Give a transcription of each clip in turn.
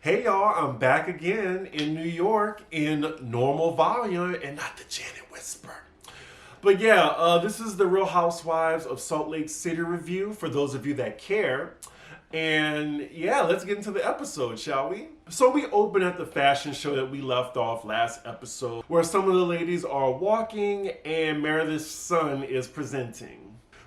Hey y'all, I'm back again in New York in normal volume and not the Janet whisper. But yeah, this is the Real Housewives of Salt Lake City review for those of you that care. And yeah, let's get into the episode, shall we? So we open at the fashion show that we left off last episode, where some of the ladies are walking and Meredith's son is presenting.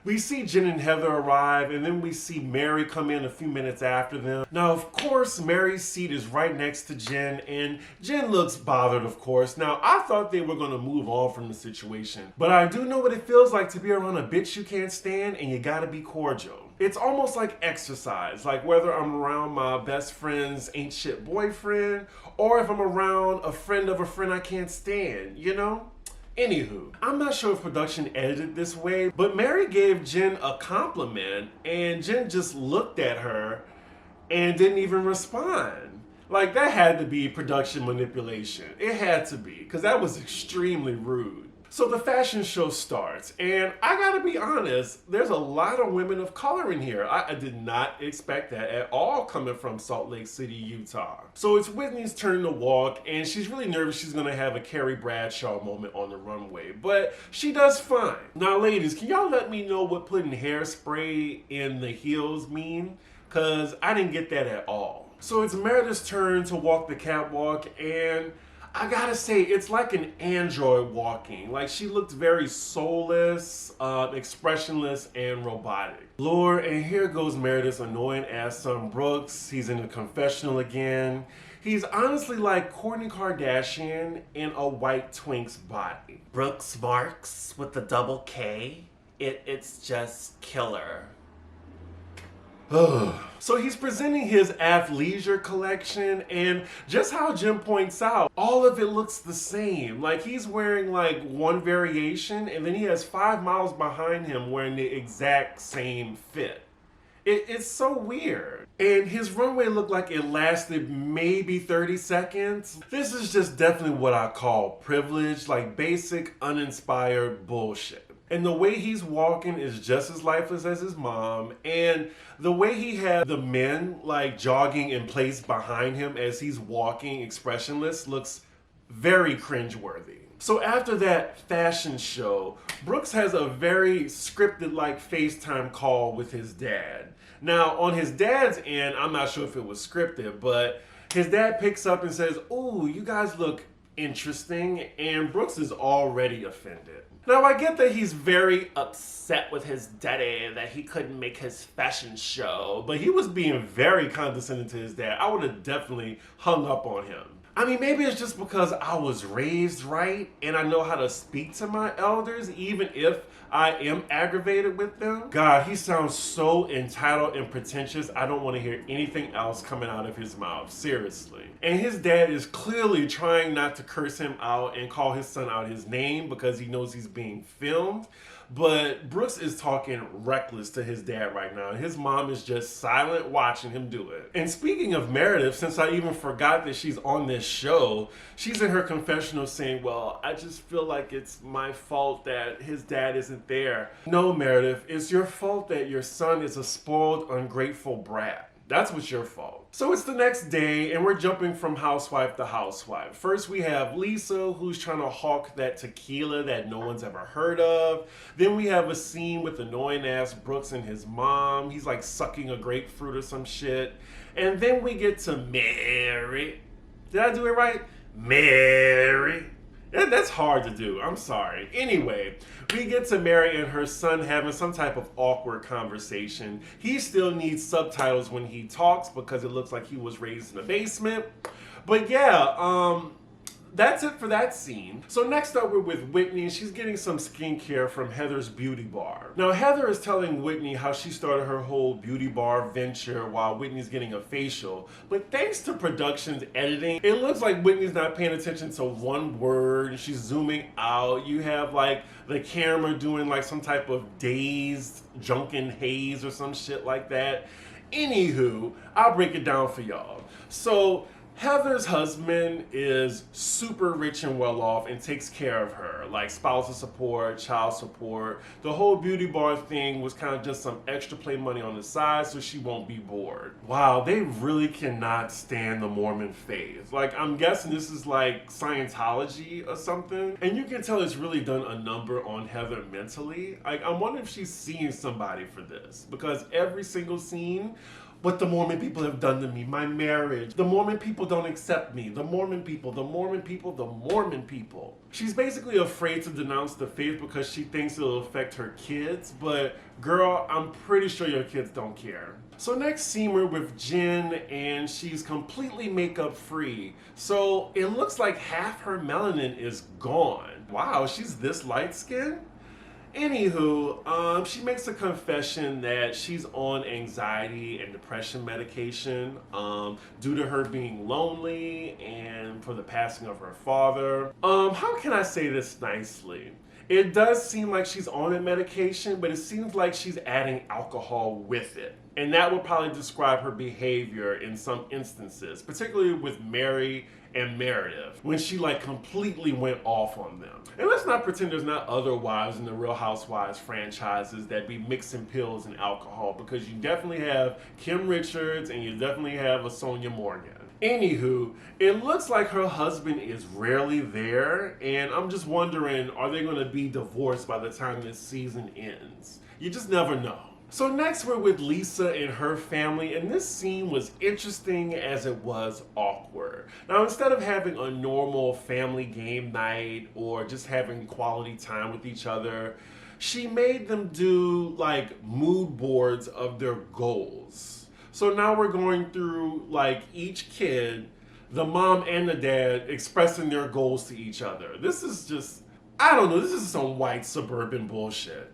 We see Jen and Heather arrive, and then we see Mary come in a few minutes after them. Now, of course, Mary's seat is right next to Jen, and Jen looks bothered, of course. Now, I thought they were going to move on from the situation, but I do know what it feels like to be around a bitch you can't stand, and you gotta be cordial. It's almost like exercise, like whether I'm around my best friend's ain't shit boyfriend, or if I'm around a friend of a friend I can't stand, you know? Anywho, I'm not sure if production edited this way, but Mary gave Jen a compliment and Jen just looked at her and didn't even respond. Like, that had to be production manipulation. It had to be, because that was extremely rude. So the fashion show starts, and I gotta be honest, there's a lot of women of color in here. I did not expect that at all coming from Salt Lake City, Utah. So it's Whitney's turn to walk, and she's really nervous she's gonna have a Carrie Bradshaw moment on the runway, but she does fine. Now ladies, can y'all let me know what putting hairspray in the heels mean? Cause I didn't get that at all. So it's Meredith's turn to walk the catwalk, and I gotta say, it's like an android walking. Like, she looked very soulless, expressionless, and robotic. Lord, and here goes Meredith's annoying ass son Brooks. He's in the confessional again. He's honestly like Kourtney Kardashian in a white twink's body. Brooks Marks with the double K. It's just killer. So he's presenting his athleisure collection, and just how Jim points out, all of it looks the same. Like, he's wearing like one variation, and then he has 5 miles behind him wearing the exact same fit. It's so weird. And his runway looked like it lasted maybe 30 seconds. This is just definitely what I call privilege, like basic, uninspired bullshit. And the way he's walking is just as lifeless as his mom. And the way he had the men like jogging in place behind him as he's walking expressionless looks very cringeworthy. So after that fashion show, Brooks has a very scripted like FaceTime call with his dad. Now on his dad's end, I'm not sure if it was scripted, but his dad picks up and says, "Ooh, you guys look interesting," and Brooks is already offended. Now, I get that he's very upset with his daddy that he couldn't make his fashion show, but he was being very condescending to his dad. I would have definitely hung up on him. I mean, maybe it's just because I was raised right and I know how to speak to my elders, even if I am aggravated with them. God, he sounds so entitled and pretentious. I don't want to hear anything else coming out of his mouth, seriously. And his dad is clearly trying not to curse him out and call his son out his name because he knows he's being filmed. But Brooks is talking reckless to his dad right now. His mom is just silent watching him do it. And speaking of Meredith, since I even forgot that she's on this show, she's in her confessional saying, "Well, I just feel like it's my fault that his dad isn't there." No, Meredith, it's your fault that your son is a spoiled, ungrateful brat. That's what's your fault. So it's the next day, and we're jumping from housewife to housewife. First, we have Lisa, who's trying to hawk that tequila that no one's ever heard of. Then we have a scene with annoying-ass Brooks and his mom. He's like sucking a grapefruit or some shit. And then we get to Mary. Did I do it right? Mary. That's hard to do. I'm sorry. Anyway, we get to Mary and her son having some type of awkward conversation. He still needs subtitles when he talks because it looks like he was raised in a basement. But yeah, that's it for that scene. So next up, we're with Whitney. She's getting some skincare from Heather's beauty bar. Now, Heather is telling Whitney how she started her whole beauty bar venture while Whitney's getting a facial. But thanks to production's editing, it looks like Whitney's not paying attention to one word. She's zooming out. You have like the camera doing like some type of dazed, drunken haze or some shit like that. Anywho, I'll break it down for y'all. So Heather's husband is super rich and well off and takes care of her, like spousal support, child support. The whole beauty bar thing was kind of just some extra play money on the side so she won't be bored. Wow, they really cannot stand the Mormon faith. Like, I'm guessing this is like Scientology or something. And you can tell it's really done a number on Heather mentally. Like, I'm wondering if she's seeing somebody for this, because every single scene, what the Mormon people have done to me, my marriage, the Mormon people don't accept me, the Mormon people, the Mormon people, the Mormon people. She's basically afraid to denounce the faith because she thinks it'll affect her kids, but girl, I'm pretty sure your kids don't care. So next scene we're with Jen, and she's completely makeup free. So it looks like half her melanin is gone. Wow, she's this light skinned? Anywho, she makes a confession that she's on anxiety and depression medication due to her being lonely and for the passing of her father. How can I say this nicely? It does seem like she's on a medication, but it seems like she's adding alcohol with it. And that would probably describe her behavior in some instances, particularly with Mary and Meredith, when she like completely went off on them. And let's not pretend there's not other wives in the Real Housewives franchises that be mixing pills and alcohol, because you definitely have Kim Richards and you definitely have a Sonia Morgan. Anywho, it looks like her husband is rarely there, and I'm just wondering, are they going to be divorced by the time this season ends? You just never know. So next we're with Lisa and her family, and this scene was interesting as it was awkward. Now, instead of having a normal family game night or just having quality time with each other, she made them do like mood boards of their goals. So now we're going through like each kid, the mom and the dad expressing their goals to each other. This is just, I don't know, this is some white suburban bullshit.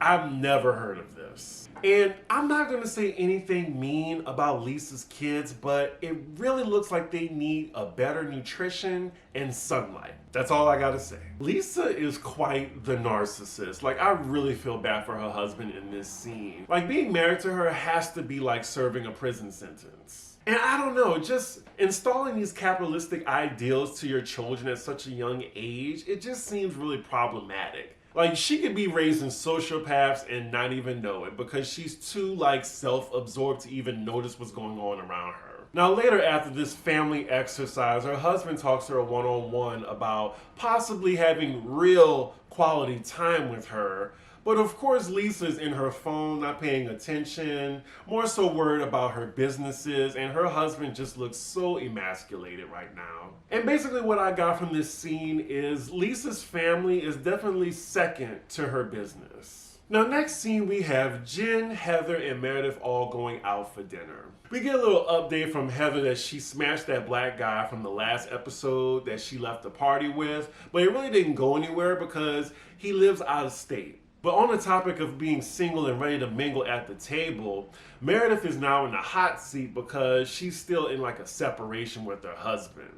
I've never heard of this. And I'm not going to say anything mean about Lisa's kids, but it really looks like they need a better nutrition and sunlight. That's all I got to say. Lisa is quite the narcissist. Like, I really feel bad for her husband in this scene. Like, being married to her has to be like serving a prison sentence. And I don't know, just installing these capitalistic ideals to your children at such a young age, it just seems really problematic. Like, she could be raising sociopaths and not even know it because she's too like self-absorbed to even notice what's going on around her. Now later, after this family exercise, her husband talks to her one-on-one about possibly having real quality time with her. But of course, Lisa's in her phone, not paying attention, more so worried about her businesses, and her husband just looks so emasculated right now. And basically what I got from this scene is Lisa's family is definitely second to her business. Now, next scene we have Jen, Heather, and Meredith all going out for dinner. We get a little update from Heather that she smashed that black guy from the last episode that she left the party with, but it really didn't go anywhere because he lives out of state. But on the topic of being single and ready to mingle at the table, Meredith is now in the hot seat because she's still in like a separation with her husband.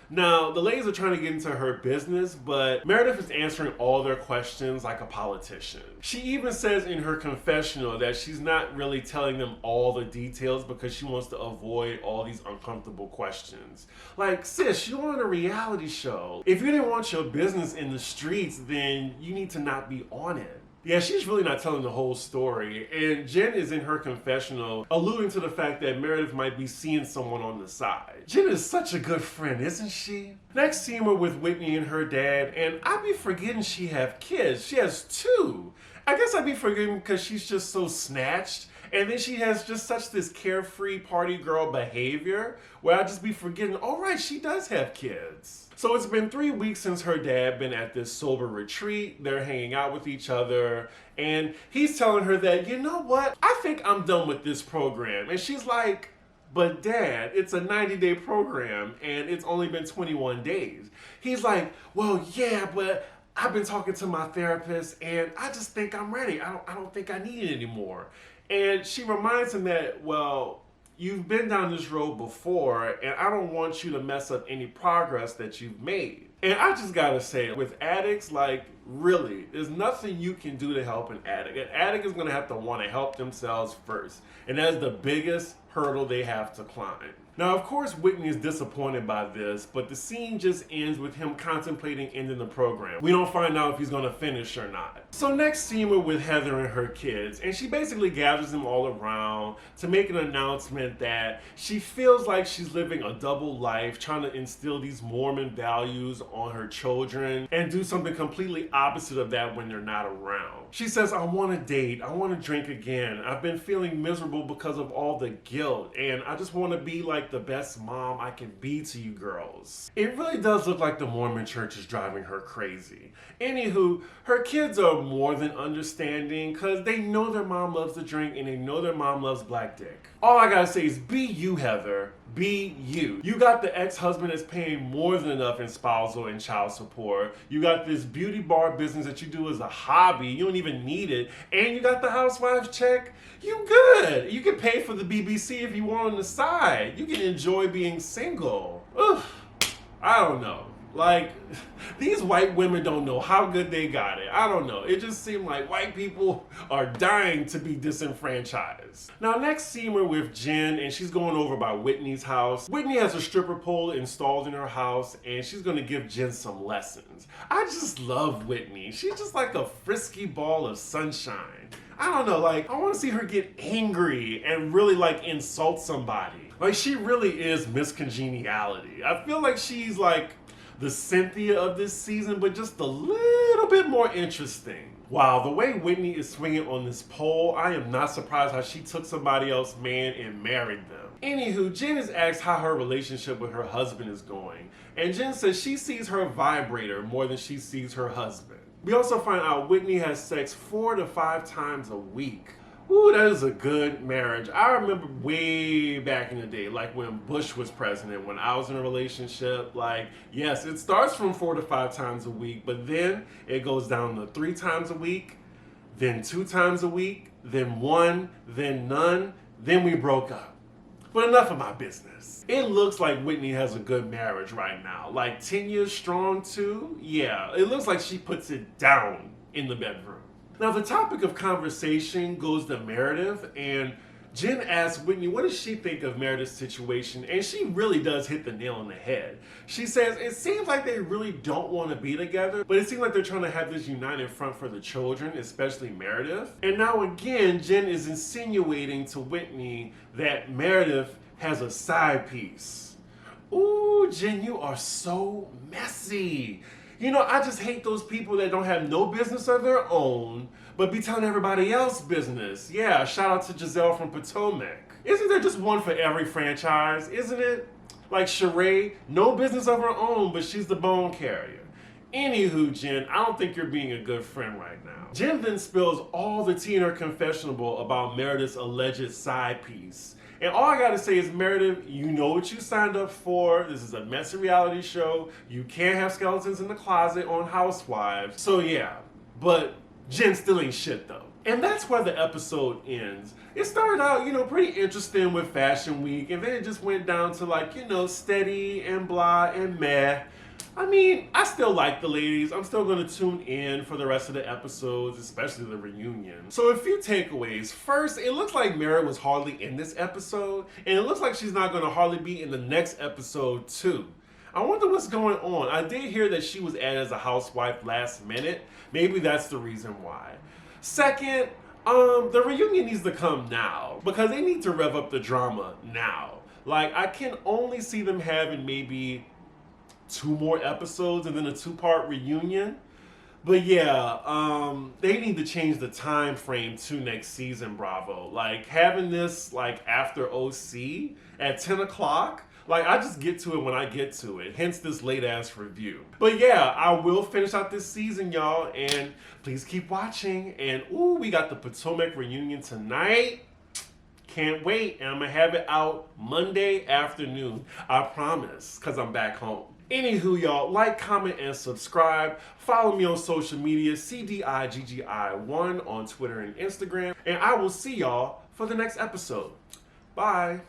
Now, the ladies are trying to get into her business, but Meredith is answering all their questions like a politician. She even says in her confessional that she's not really telling them all the details because she wants to avoid all these uncomfortable questions. Like, sis, you're on a reality show. If you didn't want your business in the streets, then you need to not be on it. Yeah, she's really not telling the whole story, and Jen is in her confessional alluding to the fact that Meredith might be seeing someone on the side. Jen is such a good friend, isn't she? Next scene we're with Whitney and her dad, and I be forgetting she have kids. She has 2. I guess I be forgetting because she's just so snatched, and then she has just such this carefree party girl behavior where I just be forgetting, all right, she does have kids. So it's been 3 weeks since her dad been at this sober retreat. They're hanging out with each other, and he's telling her that, you know what? I think I'm done with this program. And she's like, but Dad, it's a 90-day program, and it's only been 21 days. He's like, well, yeah, but I've been talking to my therapist, and I just think I'm ready. I don't think I need it anymore. And she reminds him that, well, you've been down this road before, and I don't want you to mess up any progress that you've made. And I just gotta say, with addicts, like, really, there's nothing you can do to help an addict. An addict is gonna have to want to help themselves first. And that's the biggest hurdle they have to climb. Now, of course, Whitney is disappointed by this, but the scene just ends with him contemplating ending the program. We don't find out if he's gonna finish or not. So next scene we're with Heather and her kids, and she basically gathers them all around to make an announcement that she feels like she's living a double life, trying to instill these Mormon values on her children and do something completely opposite of that when they're not around. She says, I want to date, I want to drink again. I've been feeling miserable because of all the guilt, and I just want to be like the best mom I can be to you girls. It really does look like the Mormon church is driving her crazy. Anywho, her kids are more than understanding because they know their mom loves to drink and they know their mom loves black dick. All I gotta say is be you, Heather. Be you. You got the ex-husband that's paying more than enough in spousal and child support. You got this beauty bar business that you do as a hobby. You don't even need it. And you got the Housewives check. You good. You can pay for the BBC if you want on the side. You can enjoy being single. Ugh. I don't know. Like, these white women don't know how good they got it. I don't know. It just seemed like white people are dying to be disenfranchised. Now, next scene we're with Jen, and she's going over by Whitney's house. Whitney has a stripper pole installed in her house, and she's going to give Jen some lessons. I just love Whitney. She's just like a frisky ball of sunshine. I don't know, like, I want to see her get angry and really, like, insult somebody. Like, she really is Miss Congeniality. I feel like she's, like, the Cynthia of this season, but just a little bit more interesting. Wow, the way Whitney is swinging on this pole, I am not surprised how she took somebody else's man and married them. Anywho, Jen is asked how her relationship with her husband is going, and Jen says she sees her vibrator more than she sees her husband. We also find out Whitney has sex 4 to 5 times a week. Ooh, that is a good marriage. I remember way back in the day, like when Bush was president, when I was in a relationship, like, yes, it starts from 4 to 5 times a week, but then it goes down to 3 times a week, then 2 times a week, then 1, then none, then we broke up. But enough of my business. It looks like Whitney has a good marriage right now. Like 10 years strong too? Yeah, it looks like she puts it down in the bedroom. Now the topic of conversation goes to Meredith, and Jen asks Whitney what does she think of Meredith's situation, and she really does hit the nail on the head. She says it seems like they really don't want to be together, but it seems like they're trying to have this united front for the children, especially Meredith. And now again, Jen is insinuating to Whitney that Meredith has a side piece. Ooh, Jen, you are so messy. You know, I just hate those people that don't have no business of their own, but be telling everybody else business. Yeah, shout out to Giselle from Potomac. Isn't there just one for every franchise, isn't it? Like Sheree, no business of her own, but she's the bone carrier. Anywho, Jen, I don't think you're being a good friend right now. Jen then spills all the tea in her confessional about Meredith's alleged side piece. And all I gotta say is, Meredith, you know what you signed up for. This is a messy reality show. You can't have skeletons in the closet on Housewives. So yeah, but Jen still ain't shit though. And that's where the episode ends. It started out, you know, pretty interesting with Fashion Week, and then it just went down to like, you know, steady and blah and meh. I mean, I still like the ladies. I'm still going to tune in for the rest of the episodes, especially the reunion. So a few takeaways. First, it looks like Mary was hardly in this episode, and it looks like she's not going to hardly be in the next episode too. I wonder what's going on. I did hear that she was added as a housewife last minute. Maybe that's the reason why. Second, the reunion needs to come now because they need to rev up the drama now. Like, I can only see them having maybe 2 more episodes and then a 2-part reunion. But yeah, they need to change the time frame to next season, Bravo. Like, having this like after OC at 10 o'clock, like, I just get to it when I get to it. Hence this late ass review. But yeah, I will finish out this season, y'all, and please keep watching. And ooh, we got the Potomac reunion tonight. Can't wait, and I'm gonna have it out Monday afternoon. I promise, cause I'm back home. Anywho, y'all, like, comment, and subscribe. Follow me on social media, Cdiggi1 on Twitter and Instagram. And I will see y'all for the next episode. Bye.